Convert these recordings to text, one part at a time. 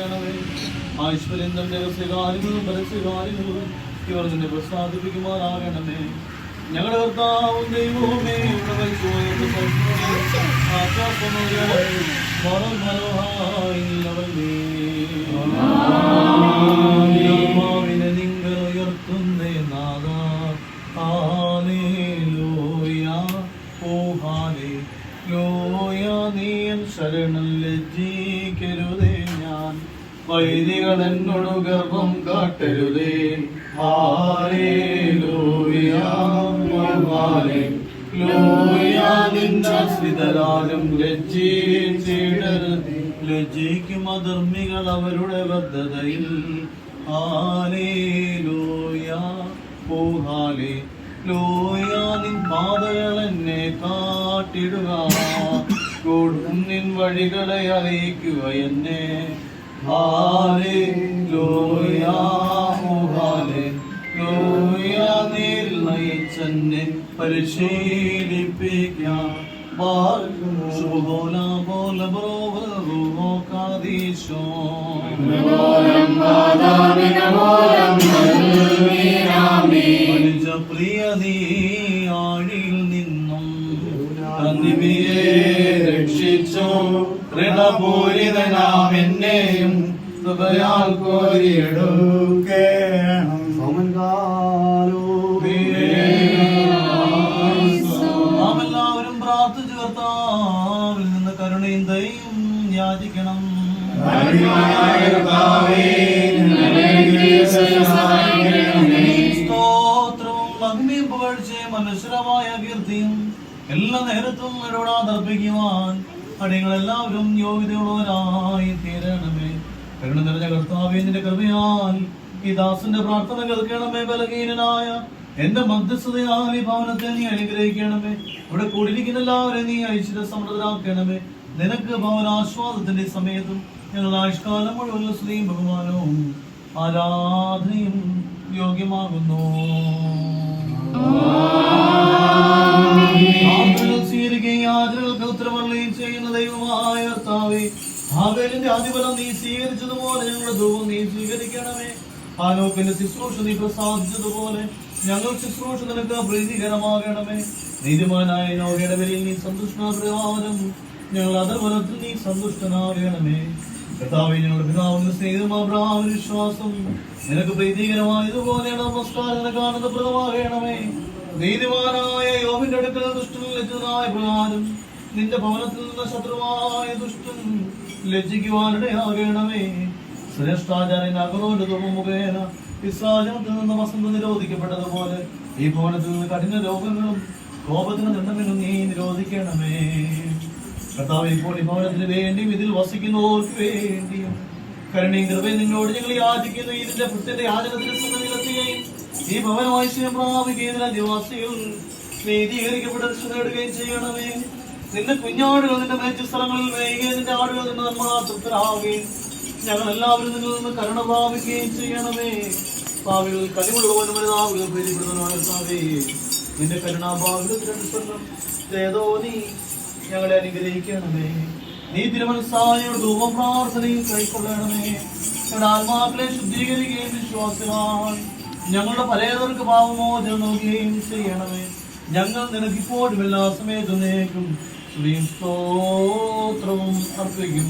ചെയ്യണമേ. ഐശ്വര്യന്തം രഹസ്യകാര്യങ്ങളും പരസ്യകാര്യങ്ങളും ഇവർ നിന്നെ പ്രസാദിപ്പിക്കുമാറാകണമേ. ഞങ്ങളുടെ കർത്താവും ദൈവവുമേ നിങ്ങൾ ഉയർത്തുന്നേ നാഥ. ഹല്ലേലൂയ ഓ ഹല്ലേലൂയ. നീ ശരണം ലജ്ജിക്കരുതേ, ഞാൻ വൈദികൾ എന്നോട് ഗർഭം കാട്ടരുതേ. Hallelujah hallelujah. നിന്നാശ്രിതരാലും ലജ്ജിച്ചിടരുത്, ലജ്ജിക്കും അധർമ്മികൾ അവരുടെ ബദ്ധതയിൽ. ഹല്ലേലൂയ ഓ ഹല്ലേലൂയ. നിൻ പാതകൾ എന്നെ കാട്ടിടുക, നിൻ വഴികളെ അറിയിക്കുക എന്നെ. ഹല്ലേലൂയ ഓ ഹല്ലേലൂയ. നീൽ നയിച്ചെന്നെ പരിശീലിപ്പിക്കാം. പ്രിയ നീ ആഴിയിൽ നിന്നും അന്തിമിയെ രക്ഷിച്ചു. ഋണപൂരിതനാം എന്നെയും കൃപയാൽ കോരിയെടുക്കേണം. നാം എല്ലാവരും പ്രാർത്ഥിച്ചു കർത്താവിൽ നിന്ന് കരുണയും ദയയും യാചിക്കണം. സ്തോത്രവും മഹിമയും പുകഴ്ചയും അനശ്വരമായ കീർത്തിയും എല്ലാ നേരത്തും ഇടപെടാതെ അർപ്പിക്കുവാൻ അടികളെല്ലാവരും യോഗ്യതയുള്ളവരായി തീരണമേ. കരുണ നിറഞ്ഞ കർത്താവേ, നിന്റെ കൃപയാൽ ഈ ദാസന്റെ പ്രാർത്ഥന കേൾക്കണമേ. ബലഹീനനായ എന്റെ മധ്യസ്ഥതയാൽ ഈ ഭവനത്തെ നീ അനുഗ്രഹിക്കണമേ. ഇവിടെ കൂടിയിരിക്കുന്ന എല്ലാവരെയും നീ ഐശ്വര്യ സമൃദ്ധരാക്കണമേ. നിനക്ക് ഭവനാശ്വാസത്തിന്റെ സമയത്തും ഞങ്ങളുടെ ആയുഷ്കാലം മുഴുവൻ സ്തുതിയും ബഹുമാനവും ആരാധനയും യോഗ്യമാകുന്നു. യാചനകൾക്ക് ഉത്തരമരുളുകയും ചെയ്യുന്ന ദൈവമായ കർത്താവേ, ഹാബേലിന്റെ ആദിഫലം നീ സ്വീകരിച്ചതുപോലെ ഞങ്ങളുടെ ധൂപം നീ സ്വീകരിക്കണമേ. ഹാനോക്കിന്റെ ശുശ്രൂഷ നീ പ്രസാദിച്ചതുപോലെ ഞങ്ങൾ ശുശ്രൂഷ നിനക്ക് പ്രീതികരമാകണമേ. നീതിമാനായ നോഹയുടെ പേരിൽ നീ സന്തുഷ്ടപ്രകാരം ഞങ്ങൾ അധർമ്മത്തിൽ നീ സന്തുഷ്ടനാകണമേ. കർത്താവേ, ഞങ്ങളുടെ പിതാവിന്റെ സ്നേഹം അബ്രഹാമിന്റെ വിശ്വാസം നിനക്ക് പ്രീതികരമായതുപോലെ നമസ്കാരം ആനന്ദപ്രദമാകണമേ. നീതിമാനായ യോബിന്റെ അടുക്കൽ ദുഷ്ടൻ ലജ്ജിതനായ പ്രകാരം നിന്റെ ഭവനത്തിൽ നിന്ന് ശത്രുവായ ദുഷ്ടൻ ലജ്ജിക്കുവാനിടയാകണമേ. ശ്രേഷ്ഠാചാര്യൻ അഗറോന്റെ ധൂപം മുഖേന പിശാചത്തിൽ നിന്ന് വസന്ത നിരോധിക്കപ്പെട്ടതുപോലെ ഈ ഭവനത്തിൽ നിന്ന് കഠിന രോഗങ്ങളും കോപത്തിന് ദണ്ഡങ്ങളും നീ നിരോധിക്കണമേ. കർത്താവേ, ഇപ്പോൾ ഈ ഭവനത്തിന് വേണ്ടിയും ഇതിൽ വസിക്കുന്നവർക്ക് വേണ്ടിയും കരുണയും കൃപയും നിന്നോട് ഞങ്ങൾ യാചിക്കുന്നു. ഇതിന്റെ പുത്രന്റെ യാചനത്തിന് സന്നദ്ധിയിലെത്തുകയും ഈ ഭവനം ഐശ്വര്യം പ്രാപിക്കുകയും നിവാസികൾ നീതീകരിക്കപ്പെട്ട രക്ഷ നേടുകയും ചെയ്യണമേ. നിന്റെ കുഞ്ഞാടുകൾ നിന്റെ മേച്ച സ്ഥലങ്ങളിൽ മേയുകയും നിന്റെ ആടുകൾ നിന്റെ നന്മകളാൽ തൃപ്തരാകുകയും ഞങ്ങൾ എല്ലാവരും നിന്നിൽ നിന്ന് കരുണ പ്രാപിക്കുകയും ചെയ്യണമേ. ഭാവികൾ കനിവുള്ളവനും വലുതാവുകൾ പ്രീതിപ്പെടുന്നവനാകേ. നിന്റെ കരുണാഭാവിലും നീ ഞങ്ങളെ അനുഗ്രഹിക്കണമേ. നീ തിരുമനസ്സായോട് ധൂപം പ്രാർത്ഥനയും കൈക്കൊള്ളണമേ. ഞങ്ങളുടെ ആത്മാക്കളെ ശുദ്ധീകരിക്കുകയും വിശ്വാസമായി ഞങ്ങളുടെ പലതർക്ക് പാപമോചനം നോക്കുകയും ചെയ്യണമേ. ഞങ്ങൾ നിനക്കിപ്പോഴും എല്ലാ സമയത്തും നേക്കും സ്തോത്രവും അർപ്പിക്കും.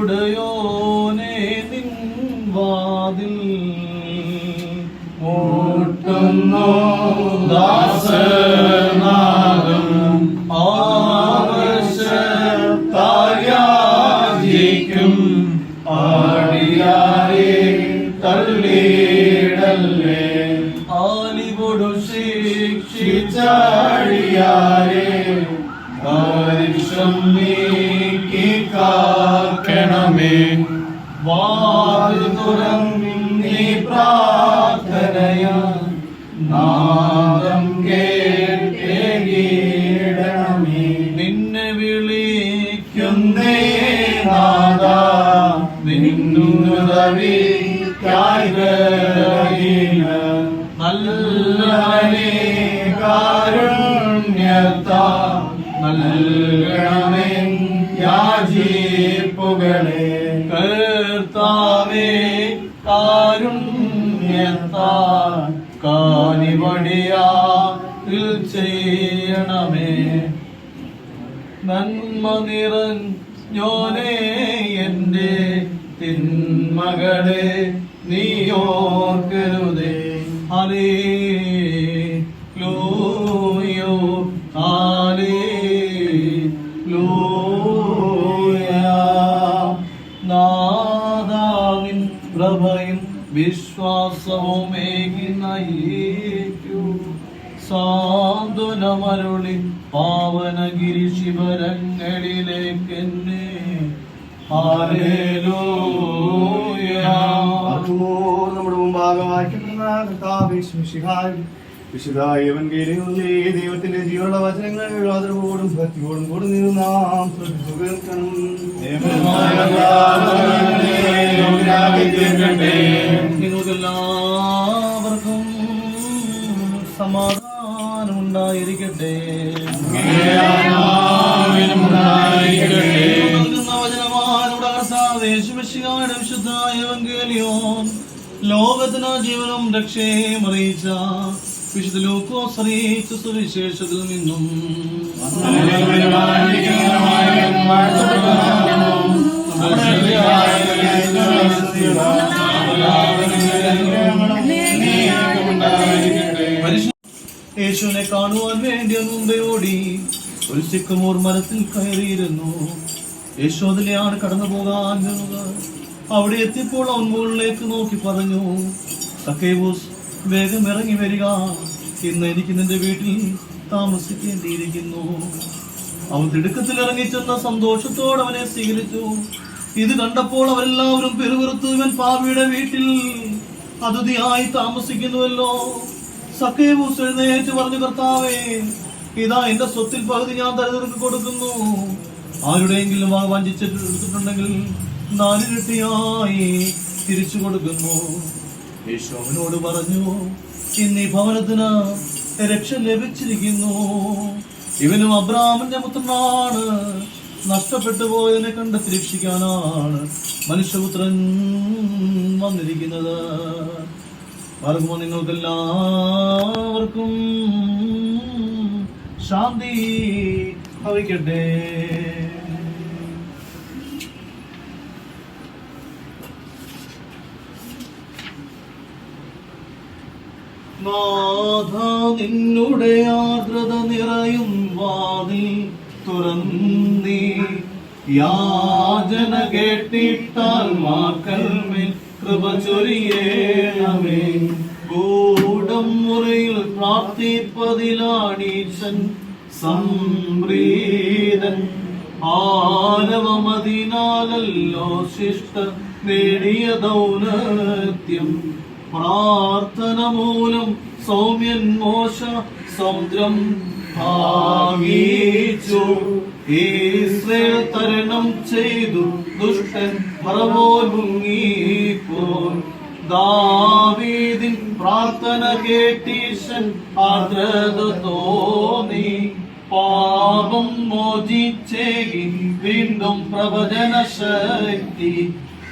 ഉടയോനെ നിൻ വാതിൽ ഓട്ടുന്നു ദാസനാകും ആവശ്യത്തായാജിക്കും ആടിയാരെ തള്ളിയിടല്ലേ. ആലിവോടു ശിക്ഷിച്ചാടിയാരെ പരീക്ഷം നീക്കി കാക്കണമേ. വാതിൽ തുറന്നീ പ്രാർത്ഥനയാ നാദം കേട്ടേകിടണമേ. നിന്നെ വിളിക്കുന്നേ നാദാ നിന്നുദയ നല്ലവനേ കാരുണ്യത്താ നൽകണമേ യാചിപ്പുകളെ. കർത്താവേ കാരുണ്യത്താ കാനിവടിയാൽ ചെയ്യണമേ. നന്മ നിറഞ്ഞോനേ എന്റെ തിന്മകളെ നീയോർക്കരുതേ. ഹല്ലേലൂയ ഹല്ലേലൂയ. നാദാവിൻ പ്രഭയും വിശ്വാസവുമേകി നയിക്കൂ. സാന്ത്വനമരുളി പാവനഗിരി ശിവരങ്ങളിലേക്കെന്നെ. ഹല്ലേലൂയ. നമ്മുടെ മുമ്പാകെ വായിക്കപ്പെടുന്ന വിശുദ്ധായ എവൻഗേലിയിലെ ദൈവത്തിന്റെ ജീവനുള്ള വചനങ്ങൾ ആദരവോടും ഭക്തിയോടും കൂടി നിന്ന് നാം ശ്രദ്ധിച്ചു കേൾക്കണം. നിങ്ങൾക്കെല്ലാവർക്കും സമാധാനം ഉണ്ടായിരിക്കട്ടെ. വിശുദ്ധായ എവൻഗേലിയോൻ ലോകത്തിന് ജീവനും രക്ഷയും അറിയിച്ച വിശുദ്ധ ലൂക്കോസ് അറിയിച്ച സുവിശേഷത്തിൽ നിന്നും യേശുവിനെ കാണുവാൻ വേണ്ടി മുമ്പേ ഓടി ഒരു സിക്കമോർ മരത്തിൽ കയറിയിരുന്നു. യേശു അതിലെയാണ് കടന്നു പോകാൻ നിന്നത്. അവിടെ എത്തിയപ്പോൾ അവൻ മുകളിലേക്ക് നോക്കി പറഞ്ഞു, സക്കേവൂസ്, വേഗം ഇറങ്ങി വരിക, ഇന്ന് എനിക്ക് നിന്റെ വീട്ടിൽ താമസിക്കേണ്ടിയിരിക്കുന്നു. അവൻ തിടുക്കത്തിൽ ഇറങ്ങിച്ചെന്ന സന്തോഷത്തോടെ അവനെ സ്വീകരിച്ചു. ഇത് കണ്ടപ്പോൾ അവരെല്ലാവരും പെരുവിറുത്തു, ഇവൻ പാപിയുടെ വീട്ടിൽ അതിഥിയായി താമസിക്കുന്നുവല്ലോ. സക്കേവൂസ് എഴുന്നേറ്റ് പറഞ്ഞു, കർത്താവേ, ഇതാ എന്റെ സ്വത്തിൽ പകുതി ഞാൻ ദരിദ്രർക്ക് കൊടുക്കുന്നു. ആരുടെയെങ്കിലും വഞ്ചിച്ചെടുത്തിട്ടുണ്ടെങ്കിൽ 4 ഇരട്ടിയായി തിരിച്ചു കൊടുക്കുന്നു. യേശു അവനോട് പറഞ്ഞു, ഇന്ന് ഈ ഭവനത്തിന് രക്ഷ ലഭിച്ചിരിക്കുന്നു. ഇവനും അബ്രാഹാമിന്റെ പുത്രനാണ്. നഷ്ടപ്പെട്ടു പോയതിനെ കണ്ടെത്തി രക്ഷിക്കാനാണ് മനുഷ്യപുത്രൻ വന്നിരിക്കുന്നത്. പറയുമ്പോൾ നിങ്ങൾക്കെല്ലാവർക്കും ശാന്തി ഭവിക്കട്ടെ. നാഥ, നിന്നുടെ ആർദ്രത നിറയും വാതിൽ തുറന്നീ യാചന കേട്ടിട്ടാൽ മാക്കൽമേൽ കൃപ ചൊരിയേണമേ. ഗൂഢം മുറിയിൽ പ്രാർത്ഥിപ്പതിലാണീശൻ സംപ്രീതൻ. ആരവമതിനാലല്ലോ ശിഷ്ട നേടിയ ദൗന്നത്യം. പ്രാർത്ഥന മൂലം സൗമ്യൻ മോശ സമുദ്രം ഭാഗിച്ചു. ഇസ്രായേൽ തരണം ചെയ്തു, ദുഷ്ടൻ ഫറവോൻ മുങ്ങിപ്പോൻ. ദാവീദിൻ പ്രാർത്ഥന കേട്ടീശൻ ആർദ്രത തോന്നി. പാപം മോചിച്ചേകി വീണ്ടും പ്രവചന ശക്തി.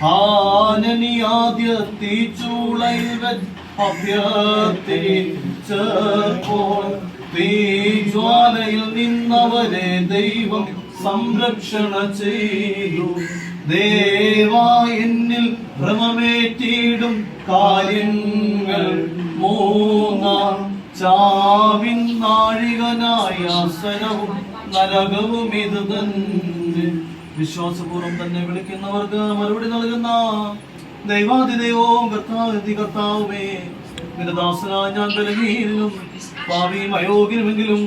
ഹാനനിയാദ്യ തീച്ചൂളയിൽ അഭ്യർത്ഥിച്ചപ്പോൾ തീജ്വാലയിൽ നിന്നവരെ ദൈവം സംരക്ഷണ ചെയ്തു. ദേവാ, എന്നിൽ ഭ്രമമേറ്റിടും കാര്യങ്ങൾ 3 ചാവിൻ നാഴികനായ ആസനവും നരകവും ഇത് തന്നെ. വിശ്വാസപൂർവ്വം തന്നെ വിളിക്കുന്നവർക്ക് മറുപടി നൽകുന്ന ദൈവാതിദൈവവും കർത്താവുമേ, നിന്റെ ദാസനായ ഞാൻ ബലഹീനനും പാപിയും അയോഗ്യനുമെങ്കിലും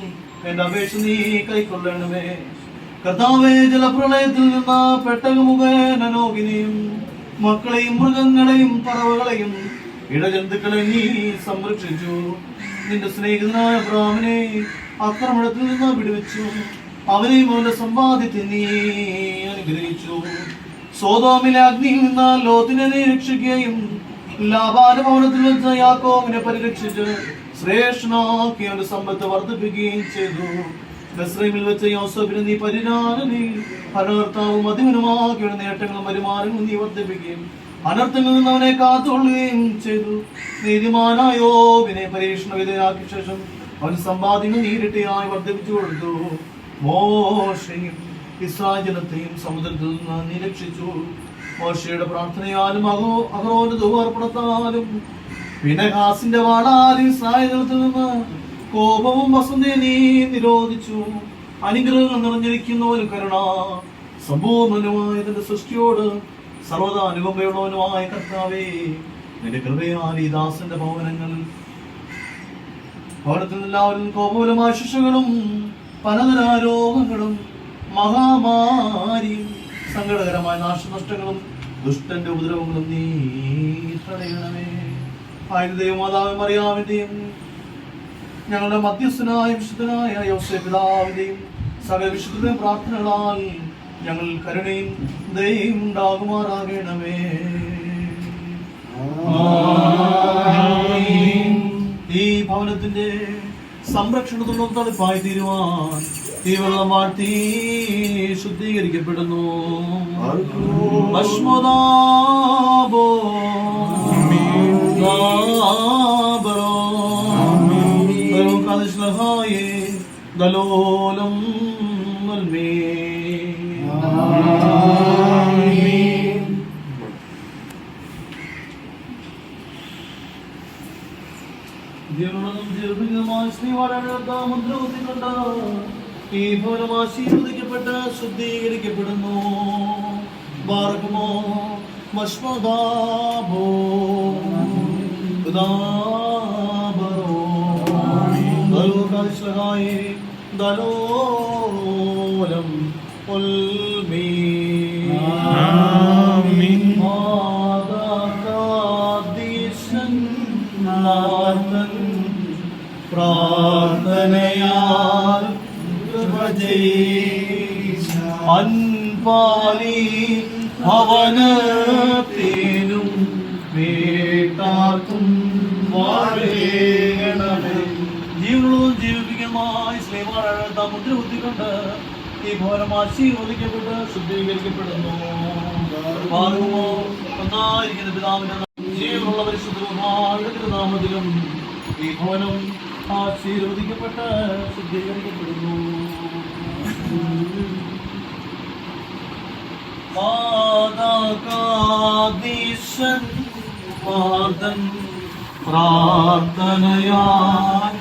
എന്റെ അപേക്ഷ നീ കൈക്കൊള്ളണമേ. കർത്താവേ, ജലപ്രളയത്തിൽ നിന്ന് പെട്ടക മുഖേന നോകിനെയും മക്കളെയും മൃഗങ്ങളെയും പറവകളെയും ഇടജന്തുക്കളെ നീ സംരക്ഷിച്ചു. നിന്റെ സ്നേഹിതനായ അബ്രാഹാമിനെ ആക്രമണത്തിൽ നിന്ന് വിടുവിച്ചു. അവനെയും അവന്റെ സമ്പാദ്യത്തെ നീ അനുഗ്രഹിച്ചു. സോദോമിലെ അഗ്നിയിൽ നിന്ന് ലോത്തിനെ നീ രക്ഷിക്കുകയും ലാബാന്റെ ഭവനത്തിൽ വെച്ച് യാക്കോബിനെ പരിരക്ഷിച്ച് ശ്രേഷ്ഠനാക്കി അവന്റെ സമ്പത്ത് വർദ്ധിപ്പിക്കുകയും ചെയ്തു. മിസ്രയീമിൽ വെച്ച് യോസേഫിനെ നീ പരിചാരകയും ഭരണകർത്താവും അധിപനുമാക്കിയുടെ നേട്ടങ്ങളും വരുമാനങ്ങളും നീ വർദ്ധിപ്പിക്കുകയും അനർത്ഥങ്ങളിൽ നിന്ന് അവനെ കാത്തുകൊള്ളുകയും ചെയ്തു. നീതിമാനായ യോബിനെ പരീക്ഷണ വിധേയനാക്കിയ ശേഷം അവൻ സമ്പാദ്യങ്ങൾ നീരിട്ടിയായി വർദ്ധിപ്പിച്ചു കൊടുത്തു. മോശയും ഇസ്രായേൽ ജനത്തെയും സമുദ്രത്തിൽ നിന്ന് നീ രക്ഷിച്ചു. മോശയുടെ പ്രാർത്ഥനയാലും അഹരോന്റെ ധൂപർപ്പണത്താലും ഫിനെഹാസിന്റെ വാളാലും ഇസ്രായേൽ ജനത്തിൽ നിന്ന് കോപവും വസന്തയെ നീ നിരോധിച്ചു. അനുഗ്രഹങ്ങൾ നിറഞ്ഞിരിക്കുന്ന ഒരു കരുണ സമ്പൂർണനുമായ തന്റെ സൃഷ്ടിയോട് സർവ്വതാ അനുകമ്പയുള്ളവനുമായ കർത്താവേ, നിന്റെ കൃപയാൽ ഈ ദാസന്റെ ഭവനത്തിൽ എല്ലാവരും കോപൂലമായ ശിക്ഷകളും പലതര രോഗങ്ങളും മഹാമാരിയും സങ്കടകരമായ നാശനഷ്ടങ്ങളും ദുഷ്ടന്റെ ഉപദ്രവങ്ങളും നീ തടയണമേ. ആയത് ദൈവമാതാവ് മറിയാമിന്റെയും ഞങ്ങളുടെ മധ്യസ്ഥനായ വിശുദ്ധനായ യോസേഫ് പിതാവിന്റെയും സകല വിശുദ്ധ പ്രാർത്ഥനകളാൽ ഞങ്ങൾ കരുണയും ദയയും ഉണ്ടാകുമാറാകണമേ. ഈ ഭവനത്തിന്റെ സംരക്ഷണത്തോടും തടുപ്പായി തീരുവാൻ ഈ വെള്ളം വാഴ്ത്തി ശുദ്ധീകരിക്കപ്പെടുന്നു. ഭസ്മദാബോ ദലോലം ഈ ഭവനം ആശീർവദിക്കപ്പെട്ട് ശുദ്ധീകരിക്കപ്പെടുന്നു. ബാറക്കുമോ മഷ്മദാബോ ദലോലം പ്രാർത്ഥനയാൽ അൻപാലി ഭവനത്തേനും വീട്ടാർക്കും വാഴേണമേ. ജീവനുള്ളതും ജീവിപ്പിക്കുന്നതുമായ സ്നേഹമാരായ മുദ്ര കുത്തിക്കൊണ്ട് ഈ ഭവനം ആശീർവദിക്കപ്പെട്ട് ശുദ്ധീകരിക്കപ്പെടുന്നു. ഒന്നായിരിക്കുന്ന പിതാവിന്റെ ജീവനുള്ള പരിശുദ്ധ നാമത്തിലും ഈ ഭവനം ആശീർവദിക്കപ്പെട്ട് ശുദ്ധീകരിക്കപ്പെടുന്നു. പ്രാർത്ഥനയാൽ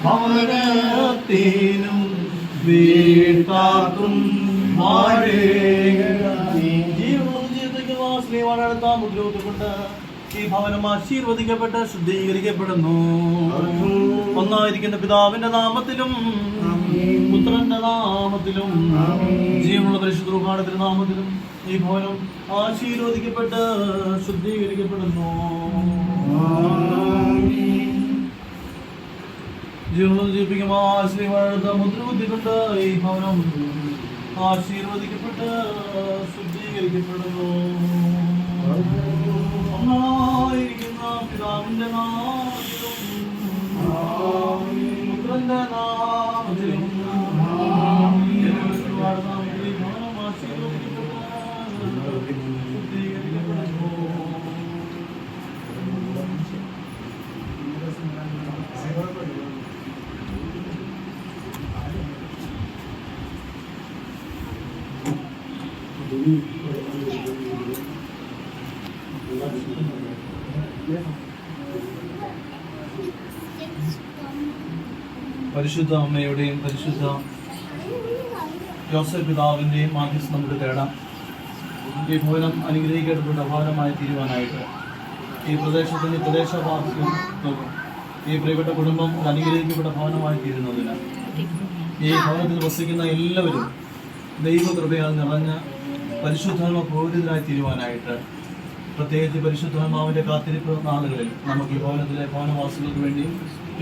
ഭവനത്തേനും വീട്ടാർക്കും മുദ്രകൊണ്ട് ഈ ഭവനം ആശീർവദിക്കപ്പെട്ട് ശുദ്ധീകരിക്കപ്പെടുന്നു. ഒന്നായിരിക്കുന്ന പിതാവിന്റെ നാമത്തിലും പുത്രന്റെ നാമത്തിലും ജീവനുള്ള പരിശുദ്ധ റൂഹായുടെ നാമത്തിലും ഈ ഭവനം ആശീർവദിക്കപ്പെട്ട് ശുദ്ധീകരിക്കപ്പെടുന്നു. ജീവനുള്ള ജീവിപ്പിക്കുമ്പോൾ ശ്രീവാഴ മുദ്ര ബുദ്ധിക്കൊണ്ട് ഈ ഭവനം ആശീർവദിക്കപ്പെട്ട് ശുദ്ധീകരിക്കപ്പെടുന്നു. ഒന്നായിരിക്കുന്ന പിതാവിന്റെ നാമത്തിലും പുത്രന്റെ നാമത്തിലും പരിശുദ്ധ അമ്മയുടെയും പരിശുദ്ധ യോസേഫ് പിതാവിൻ്റെയും മാധ്യസ്ഥം നമുക്ക് തേടാം. ഈ ഭവനം അനുഗ്രഹിക്കപ്പെട്ട ഭവനമായി തീരുവാനായിട്ട് ഈ പ്രദേശത്തിൻ്റെ പ്രദേശവാസികൾ ഈ പ്രിയപ്പെട്ട കുടുംബം അനുഗ്രഹിക്കപ്പെട്ട ഭവനമായി തീരുന്നതിന് ഈ ഭവനത്തിൽ വസിക്കുന്ന എല്ലാവരും ദൈവകൃപയാൽ നിറഞ്ഞ പരിശുദ്ധാത്മ പൂരിതരായി തീരുവാനായിട്ട് പ്രത്യേകിച്ച് പരിശുദ്ധാത്മാവിന്റെ കാത്തിരിപ്പ് നാളുകളിൽ നമുക്ക് ഈ ഭവനത്തിലെ ഭവനവാസികൾക്ക് വേണ്ടിയും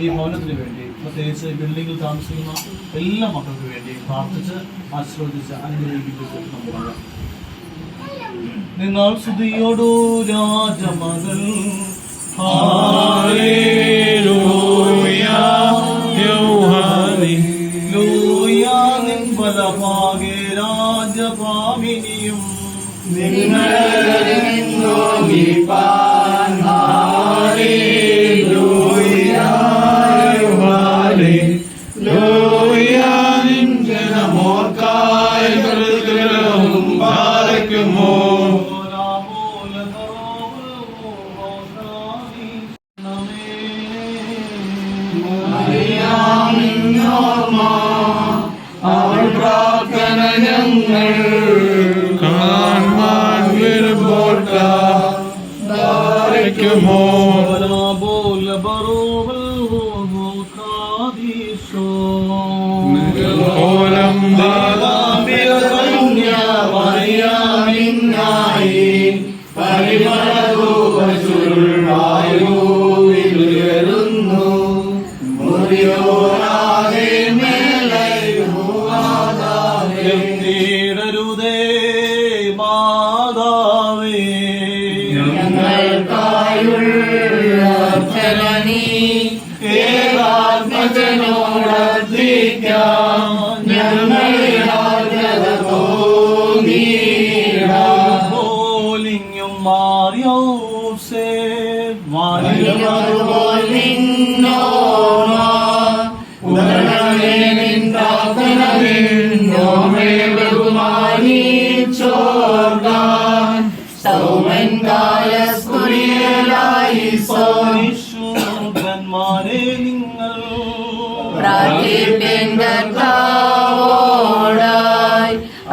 ഈ ഭവനത്തിന് വേണ്ടി പ്രത്യേകിച്ച് ബിൽഡിങ്ങിൽ താമസിക്കുന്ന എല്ലാ മക്കൾക്ക് വേണ്ടിയും പ്രാർത്ഥിച്ച് ആശീർവദിച്ച് അനുഗ്രഹിപ്പിച്ച് നമുക്ക് നിങ്ങൾ സ്തുതിയോടു രാജമകൾ നിൻ ബലഭാഗേ രാജഭാമിനിയും അവൾ പ്രാർത്ഥന ഞങ്ങൾ കാണാൻ വരുമ്പോഴേക്കുമോ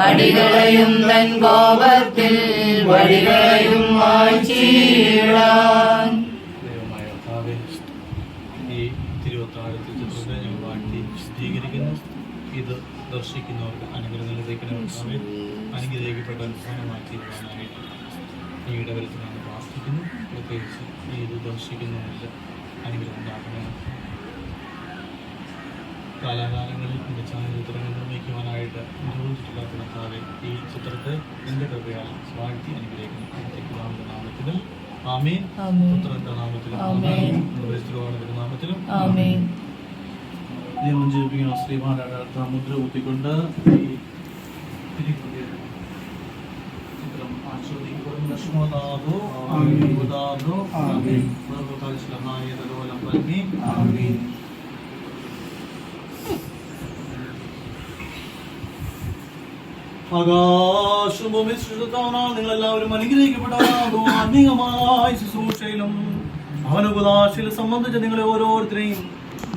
അടികളെയും തൻ കോപത്തിൽ വഴികളെയും വാഴ്ചീടാൻ ഈ തിരുവത്താഴത്തിൽ ഞങ്ങൾ വാഴ്ത്തി വിശദീകരിക്കുന്നു. ഇത് ദർശിക്കുന്നവർക്ക് അനുഗ്രഹങ്ങളിലേക്ക് അനുഗ്രഹിക്കപ്പെട്ട അനുഷ്ഠാനമാക്കിയിരിക്കാനായിട്ട് ഈ ഇടവരത്തിൽ നിന്ന് പ്രാർത്ഥിക്കുന്നു. പ്രത്യേകിച്ച് ഈ ഇത് ദർശിക്കുന്നവർക്ക് അനുഗ്രഹം ഉണ്ടാക്കണം. കാലാകാലങ്ങളിൽ മികച്ച ചിത്രങ്ങൾ നിർമ്മിക്കുവാനായിട്ട് നിരോധിച്ചിട്ടുള്ള കർത്താവെ ഈ ചിത്രത്തെ എൻ്റെ കൃപയാൽ വാഴ്ത്തി അനുഗ്രഹിക്കുന്നു. പിതാവിന്റെ നാമത്തിലും ആമേൻ, പുത്രന്റെ നാമത്തിലും ആമേൻ, നാമത്തിലും ആമേൻ. ദൈവം ജീവിപ്പിക്കുന്ന ശ്രീമാരുടെ മുദ്ര കുത്തിക്കൊണ്ട് ഈ ചിത്രം ആസ്വദിക്കപ്പെടും. ലക്ഷ്മോദാതോ ആമേൻ, ആമേൻ. ആകാശഭൂമി സൃഷ്ടിച്ചവനാൽ നിങ്ങളെല്ലാവരും അനുഗ്രഹിക്കപ്പെട്ടവരാകും. ആത്മീയമായ ശുശ്രൂഷയിലും അവനുപദാശയിൽ സംബന്ധിച്ച് നിങ്ങളെ ഓരോരുത്തരെയും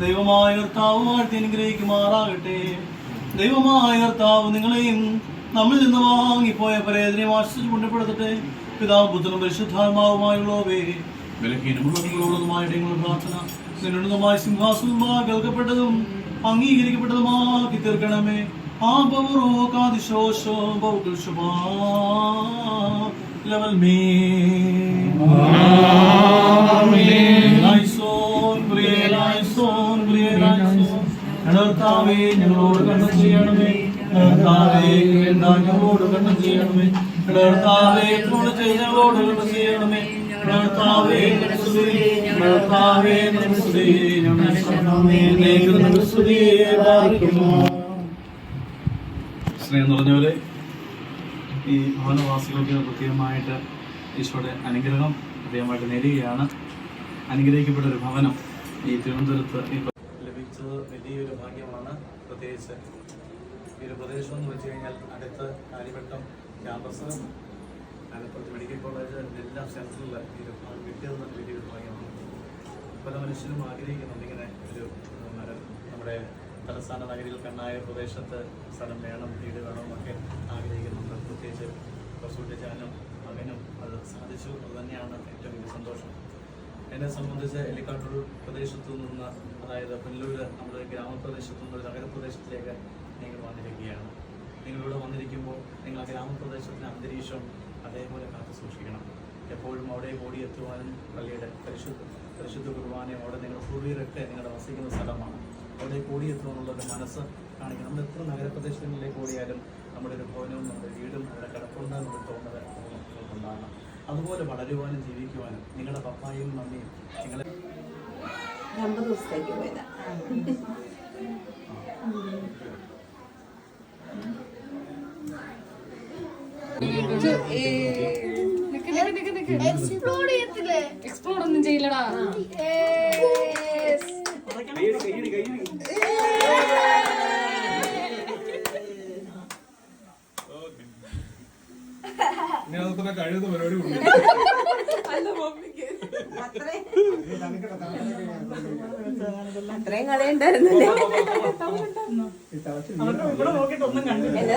ദൈവമായ കർത്താവ് വാഴ്ത്തി അനുഗ്രഹിക്കുമാറാകട്ടെ. ദൈവമായ കർത്താവ് നിങ്ങളെയും നമ്മിൽ നിന്ന് വാങ്ങിപ്പോയ പരേതനെയും ആശ്രയിച്ച് പുണ്യപ്പെടുത്തട്ടെ. പിതാവ് പുത്രനും പരിശുദ്ധാത്മാവുമായുള്ളവേ, ബലഹീനമുള്ളതുമായ പ്രാർത്ഥന നിന്നുള്ളതുമായ സിംഹാസനമായി കേൾക്കപ്പെട്ടതും അംഗീകരിക്കപ്പെട്ടതുമാക്കി തീർക്കണമേ. level me കർത്താവേ ഞങ്ങളോട് കണ്ണം ചെയ്യണമേ. കർത്താവേ ഞങ്ങളോട് കണ്ണം ചെയ്യണമേ. കർത്താവേ ഞങ്ങളോട് കണ്ണം ചെയ്യണമേ. കർത്താവേ കർത്താവേ സ്നേഹം നിറഞ്ഞവരെ, ഈ ഭവനവാസികൾക്ക് പ്രത്യേകമായിട്ട് ഈശോയുടെ അനുഗ്രഹം പ്രത്യേകമായിട്ട് നേരുകയാണ്. അനുഗ്രഹിക്കപ്പെട്ട ഒരു ഭവനം ഈ തിരുവനന്തപുരത്ത് ലഭിച്ചത് വലിയൊരു ഭാഗ്യമാണ്. പ്രത്യേകിച്ച് ഈ ഒരു പ്രദേശം എന്ന് വെച്ച് കഴിഞ്ഞാൽ അടുത്ത് കാര്യവട്ടം ക്യാമ്പസ്, ആലപ്പുറത്ത് മെഡിക്കൽ കോളേജ്, എല്ലാ സ്ഥലത്തുള്ള ഈ ഒരു കിട്ടിയതെന്ന് വലിയൊരു ഭാഗ്യമാണ്. പല മനുഷ്യരും ആഗ്രഹിക്കുന്നുണ്ട് ഇങ്ങനെ ഒരു നമ്മുടെ തലസ്ഥാന നഗരികൾക്കെണ്ണായ പ്രദേശത്ത് സ്ഥലം വേണം, വീട് വേണമെന്നൊക്കെ ആഗ്രഹിക്കുന്നുണ്ട്. പ്രത്യേകിച്ച് പ്രസൂട്ടിച്ചാനും അവനും അത് സാധിച്ചു. അത് തന്നെയാണ് ഏറ്റവും വലിയ സന്തോഷം. എന്നെ സംബന്ധിച്ച് എലിക്കാട്ടൂർ പ്രദേശത്തു നിന്ന്, അതായത് പുല്ലൂർ നമ്മുടെ ഗ്രാമപ്രദേശത്തു നിന്ന് ഒരു നഗരപ്രദേശത്തിലേക്ക് നിങ്ങൾ വന്നിരിക്കുകയാണ്. നിങ്ങളിവിടെ വന്നിരിക്കുമ്പോൾ നിങ്ങൾ ഗ്രാമപ്രദേശത്തിൻ്റെ അന്തരീക്ഷം അതേപോലെ കാത്തു സൂക്ഷിക്കണം. എപ്പോഴും അവിടെ ഓടിയെത്തുവാനും പള്ളിയുടെ പരിശുദ്ധ കുർബാനയും അവിടെ നിങ്ങളുടെ പൂർവീകരൊക്കെ നിങ്ങളുടെ വസിക്കുന്ന സ്ഥലമാണ്. അവിടെ കൂടിയെത്തുവാനുള്ളൊരു മനസ്സ് കാണിക്കണം. നമ്മൾ എത്ര നഗരപ്രദേശങ്ങളിലേക്ക് ഓടിയാലും നമ്മുടെ ഒരു ഭവനവും നമ്മുടെ വീടും അവിടെ കിടപ്പുണ്ടെന്നൊരു തോന്നൽ ഉണ്ടാകണം. അതുപോലെ വളരുവാനും ജീവിക്കുവാനും നിങ്ങളുടെ പപ്പായും മമ്മിയും നിങ്ങളെ 2 ദിവസത്തേക്ക് പോയതാ. എക്സ്പ്ലോർ ഒന്നും ചെയ്യില്ലടാ. ഇനി അതൊക്കെ കഴിയുന്ന പരിപാടി ഉണ്ട്. അത്രയും കളയുണ്ടായിരുന്നില്ലേ? ഇവിടെ നോക്കിയിട്ട് ഒന്നും കണ്ടില്ല.